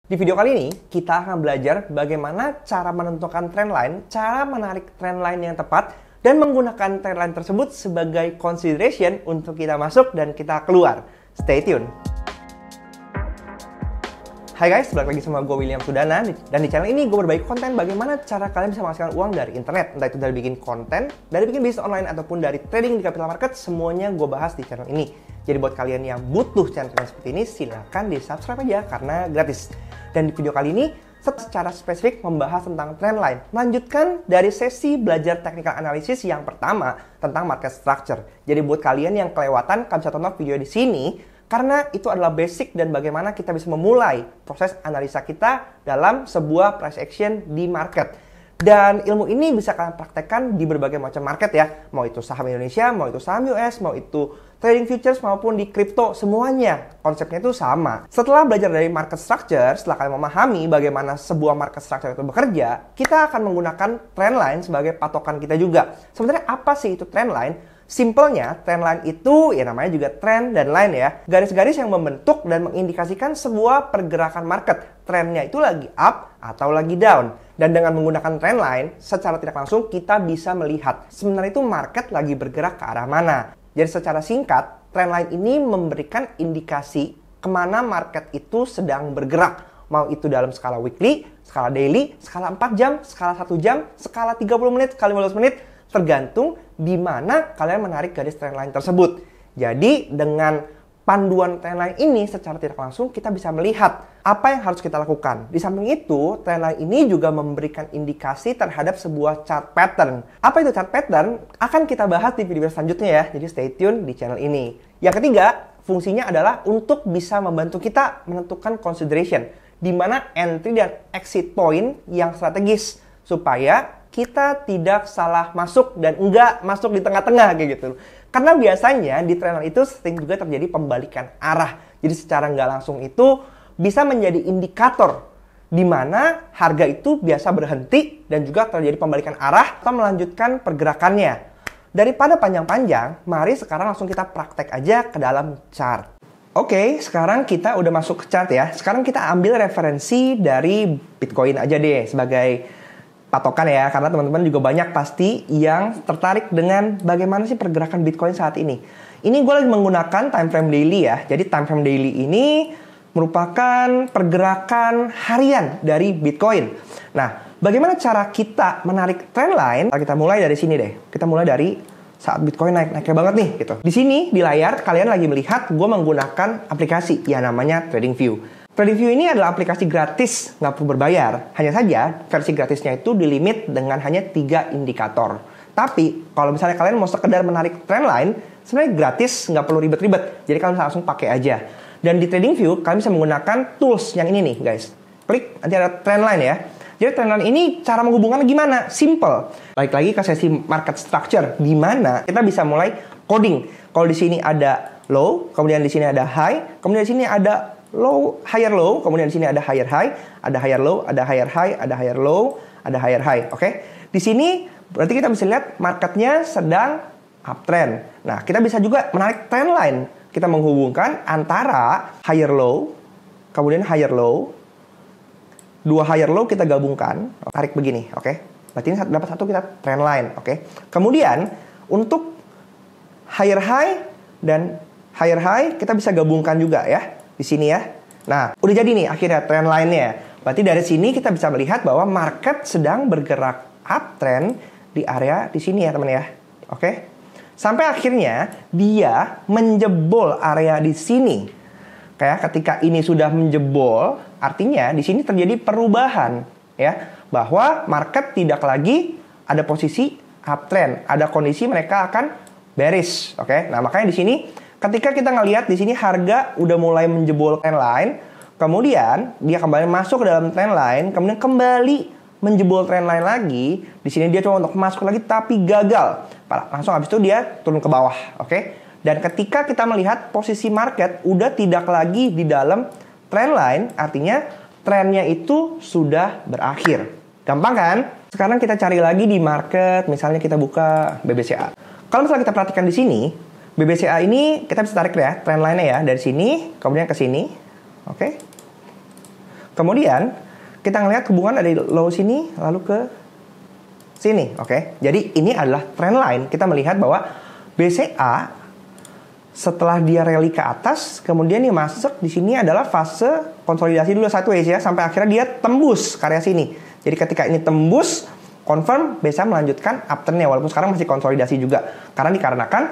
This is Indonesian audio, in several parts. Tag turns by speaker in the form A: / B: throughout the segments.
A: Di video kali ini, kita akan belajar bagaimana cara menentukan trendline, cara menarik trendline yang tepat, dan menggunakan trendline tersebut sebagai consideration untuk kita masuk dan kita keluar. Stay tune! Hai guys, balik lagi sama gue William Sudana, dan di channel ini gue berbagi konten bagaimana cara kalian bisa menghasilkan uang dari internet. Entah itu dari bikin konten, dari bikin bisnis online, ataupun dari trading di capital market, semuanya gue bahas di channel ini. Jadi buat kalian yang butuh channel seperti ini, silahkan di subscribe aja karena gratis. Dan di video kali ini, secara spesifik membahas tentang trendline. Melanjutkan dari sesi belajar technical analysis yang pertama tentang market structure. Jadi buat kalian yang kelewatan, kalian bisa tonton video di sini, karena itu adalah basic dan bagaimana kita bisa memulai proses analisa kita dalam sebuah price action di market. Dan ilmu ini bisa kalian praktekkan di berbagai macam market ya. Mau itu saham Indonesia, mau itu saham US, mau itu trading futures maupun di crypto, semuanya konsepnya itu sama. Setelah belajar dari market structure, setelah kalian memahami bagaimana sebuah market structure itu bekerja, kita akan menggunakan trendline sebagai patokan kita juga. Sebenarnya apa sih itu trendline? Simpelnya, trendline itu ya namanya juga trend dan line ya. Garis-garis yang membentuk dan mengindikasikan sebuah pergerakan market. Trendnya itu lagi up atau lagi down. Dan dengan menggunakan trendline, secara tidak langsung kita bisa melihat sebenarnya itu market lagi bergerak ke arah mana. Jadi secara singkat, trendline ini memberikan indikasi kemana market itu sedang bergerak. Mau itu dalam skala weekly, skala daily, skala 4 jam, skala 1 jam, skala 30 menit, skala 15 menit, tergantung di mana kalian menarik garis trendline tersebut. Jadi dengan panduan trendline ini secara tidak langsung kita bisa melihat apa yang harus kita lakukan. Di samping itu, trendline ini juga memberikan indikasi terhadap sebuah chart pattern. Apa itu chart pattern? Akan kita bahas di video selanjutnya ya. Jadi stay tune di channel ini. Yang ketiga, fungsinya adalah untuk bisa membantu kita menentukan consideration, di mana entry dan exit point yang strategis supaya kita tidak salah masuk dan enggak masuk di tengah-tengah kayak gitu. Karena biasanya di trendline itu sering juga terjadi pembalikan arah. Jadi secara nggak langsung itu bisa menjadi indikator di mana harga itu biasa berhenti dan juga terjadi pembalikan arah atau melanjutkan pergerakannya. Daripada panjang-panjang, mari sekarang langsung kita praktek aja ke dalam chart. Oke, sekarang kita udah masuk ke chart ya. Sekarang kita ambil referensi dari Bitcoin aja deh sebagai patokan ya, karena teman-teman juga banyak pasti yang tertarik dengan bagaimana sih pergerakan Bitcoin saat ini. Ini gue lagi menggunakan time frame daily ya. Jadi time frame daily ini merupakan pergerakan harian dari Bitcoin. Nah, bagaimana cara kita menarik trendline? Kita mulai dari sini deh. Kita mulai dari saat Bitcoin naiknya banget nih gitu. Di sini di layar kalian lagi melihat gue menggunakan aplikasi yang namanya TradingView. TradingView ini adalah aplikasi gratis, nggak perlu berbayar. Hanya saja, versi gratisnya itu dilimit dengan hanya 3 indikator. Tapi, kalau misalnya kalian mau sekedar menarik trendline, sebenarnya gratis, nggak perlu ribet-ribet. Jadi kalian bisa langsung pakai aja. Dan di TradingView, kalian bisa menggunakan tools yang ini nih, guys. Klik, nanti ada trendline ya. Jadi trendline ini, cara menghubungkannya gimana? Simple. Balik lagi ke sesi market structure, di mana kita bisa mulai coding. Kalau di sini ada low, kemudian di sini ada high, kemudian di sini ada low, higher low, kemudian di sini ada higher high, ada higher low, ada higher high, ada higher low, ada higher high. Oke. Di sini berarti kita bisa lihat marketnya sedang uptrend. Nah, kita bisa juga menarik trendline. Kita menghubungkan antara higher low, kemudian higher low, 2 higher low kita gabungkan, tarik begini, oke. Berarti ini dapat satu kita trendline, oke. Kemudian untuk higher high dan higher high kita bisa gabungkan juga ya. Di sini ya. Nah, udah jadi nih akhirnya trendline-nya. Berarti dari sini kita bisa melihat bahwa market sedang bergerak uptrend di area di sini ya, teman ya. Oke. Sampai akhirnya dia menjebol area di sini. Kayak ketika ini sudah menjebol, artinya di sini terjadi perubahan ya, bahwa market tidak lagi ada posisi uptrend, ada kondisi mereka akan bearish, oke. Nah, makanya di sini ketika kita ngelihat di sini harga udah mulai menjebol trendline, kemudian dia kembali masuk ke dalam trendline, kemudian kembali menjebol trendline lagi. Di sini dia coba untuk masuk lagi tapi gagal. Langsung habis itu dia turun ke bawah, oke? Dan ketika kita melihat posisi market udah tidak lagi di dalam trendline, artinya trennya itu sudah berakhir. Gampang kan? Sekarang kita cari lagi di market, misalnya kita buka BBCA. Kalau misalnya kita perhatikan di sini, BBCA ini kita bisa tarik ya trendline-nya ya dari sini kemudian ke sini. Oke. Kemudian kita ngelihat hubungan dari low sini lalu ke sini, oke. Jadi ini adalah trend line. Kita melihat bahwa BCA setelah dia rally ke atas, kemudian dia masuk di sini adalah fase konsolidasi dulu sideways ya, sampai akhirnya dia tembus ke area sini. Jadi ketika ini tembus, confirm BCA melanjutkan uptrendnya walaupun sekarang masih konsolidasi juga. Karena dikarenakan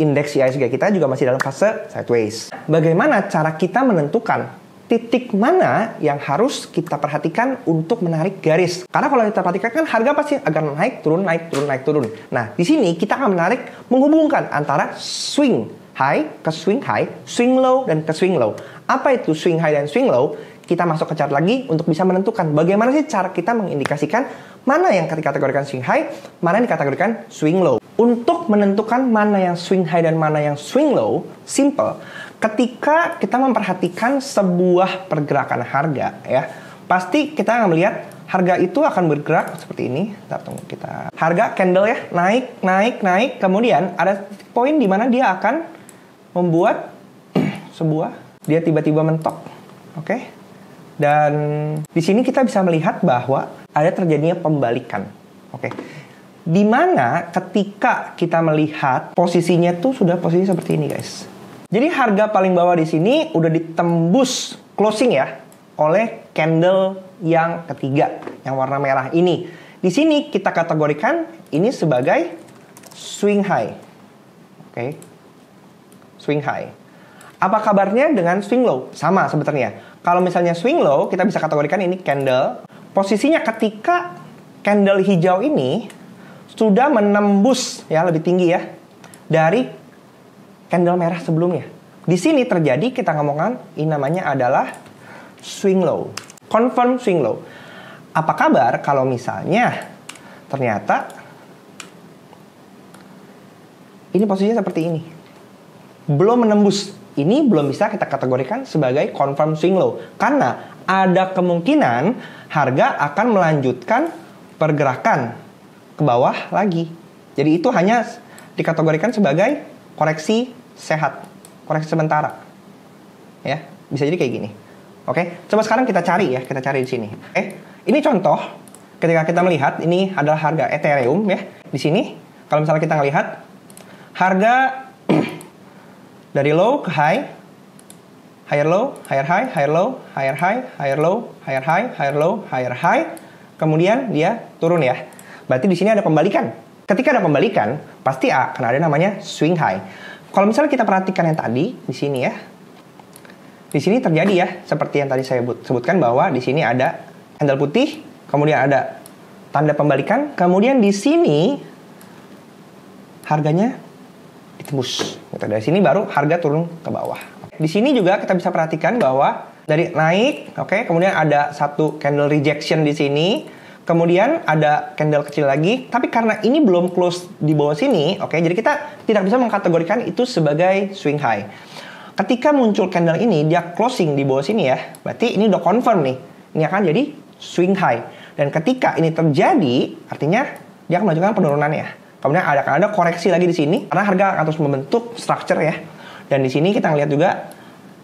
A: indeks IHSG kita juga masih dalam fase sideways. Bagaimana cara kita menentukan titik mana yang harus kita perhatikan untuk menarik garis? Karena kalau kita perhatikan kan harga pasti akan naik, turun, naik, turun, naik, turun. Nah, di sini kita akan menarik, menghubungkan antara swing high ke swing high, swing low dan ke swing low. Apa itu swing high dan swing low? Kita masuk ke chart lagi untuk bisa menentukan bagaimana sih cara kita mengindikasikan mana yang dikategorikan swing high, mana yang dikategorikan swing low. Untuk menentukan mana yang swing high dan mana yang swing low, simple. Ketika kita memperhatikan sebuah pergerakan harga, ya, pasti kita akan melihat harga itu akan bergerak seperti ini. Tunggu kita. Harga candle ya, naik, naik, naik. Kemudian ada poin di mana dia akan membuat dia tiba-tiba mentok, oke? Dan di sini kita bisa melihat bahwa ada terjadinya pembalikan, oke? Di mana ketika kita melihat posisinya tuh sudah posisi seperti ini, guys. Jadi harga paling bawah di sini udah ditembus closing ya oleh candle yang ketiga yang warna merah ini. Di sini kita kategorikan ini sebagai swing high. Oke. Swing high. Apa kabarnya dengan swing low? Sama sebenarnya. Kalau misalnya swing low, kita bisa kategorikan ini candle. Posisinya ketika candle hijau ini sudah menembus ya lebih tinggi ya dari candle merah sebelumnya. Di sini terjadi kita ngomongkan ini namanya adalah swing low. Confirm swing low. Apa kabar kalau misalnya ternyata ini posisinya seperti ini. Belum menembus. Ini belum bisa kita kategorikan sebagai confirm swing low. Karena ada kemungkinan harga akan melanjutkan pergerakan ke bawah lagi. Jadi itu hanya dikategorikan sebagai koreksi sehat, koreksi sementara. Ya, bisa jadi kayak gini. Oke, coba sekarang kita cari ya, kita cari di sini. Ini contoh ketika kita melihat ini adalah harga Ethereum ya. Di sini kalau misalnya kita melihat harga dari low ke high, higher low, higher high, higher low, higher high, higher low, higher high, higher low, higher high, kemudian dia turun ya. Berarti di sini ada pembalikan. Ketika ada pembalikan, pasti akan ada namanya swing high. Kalau misalnya kita perhatikan yang tadi di sini ya, di sini terjadi ya seperti yang tadi saya sebutkan bahwa di sini ada candle putih, kemudian ada tanda pembalikan, kemudian di sini harganya ditembus. Dari sini baru harga turun ke bawah. Di sini juga kita bisa perhatikan bahwa dari naik, oke, kemudian ada satu candle rejection di sini. Kemudian ada candle kecil lagi, tapi karena ini belum close di bawah sini, oke, jadi kita tidak bisa mengkategorikan itu sebagai swing high. Ketika muncul candle ini, dia closing di bawah sini ya, berarti ini udah confirm nih, ini akan jadi swing high. Dan ketika ini terjadi, artinya dia akan melanjutkan penurunannya. Kemudian akan ada koreksi lagi di sini, karena harga akan terus membentuk structure ya. Dan di sini kita lihat juga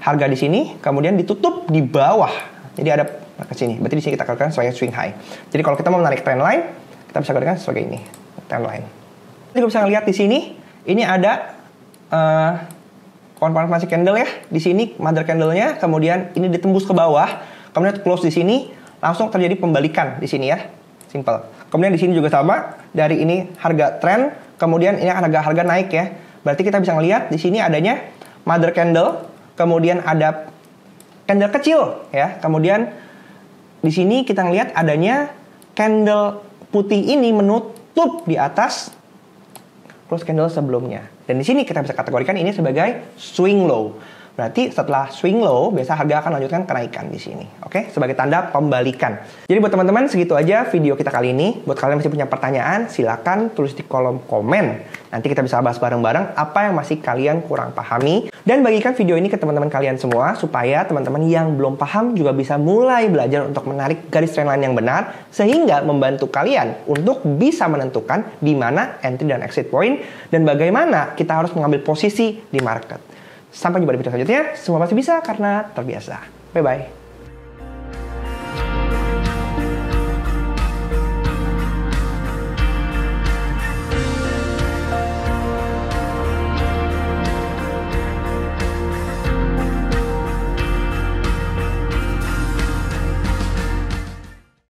A: harga di sini, kemudian ditutup di bawah. Jadi ada ke sini. Berarti di sini kita kategorikan sebagai swing high. Jadi kalau kita mau menarik trend line, kita bisa kategorikan sebagai ini, trend line. Jadi kita bisa lihat di sini, ini ada konfirmasi candle ya. Di sini mother candle-nya, kemudian ini ditembus ke bawah, kemudian close di sini, langsung terjadi pembalikan di sini ya. Simple. Kemudian di sini juga sama, dari ini harga trend, kemudian ini harga naik ya. Berarti kita bisa ngelihat di sini adanya mother candle, kemudian ada candle kecil ya. Kemudian di sini kita ngelihat adanya candle putih ini menutup di atas close candle sebelumnya. Dan di sini kita bisa kategorikan ini sebagai swing low. Berarti setelah swing low, biasa harga akan lanjutkan kenaikan di sini. Oke, sebagai tanda pembalikan. Jadi buat teman-teman, segitu aja video kita kali ini. Buat kalian yang masih punya pertanyaan, silakan tulis di kolom komen. Nanti kita bisa bahas bareng-bareng apa yang masih kalian kurang pahami. Dan bagikan video ini ke teman-teman kalian semua, supaya teman-teman yang belum paham juga bisa mulai belajar untuk menarik garis trendline yang benar, sehingga membantu kalian untuk bisa menentukan di mana entry dan exit point, dan bagaimana kita harus mengambil posisi di market. Sampai jumpa di video selanjutnya. Semua pasti bisa karena terbiasa. Bye-bye.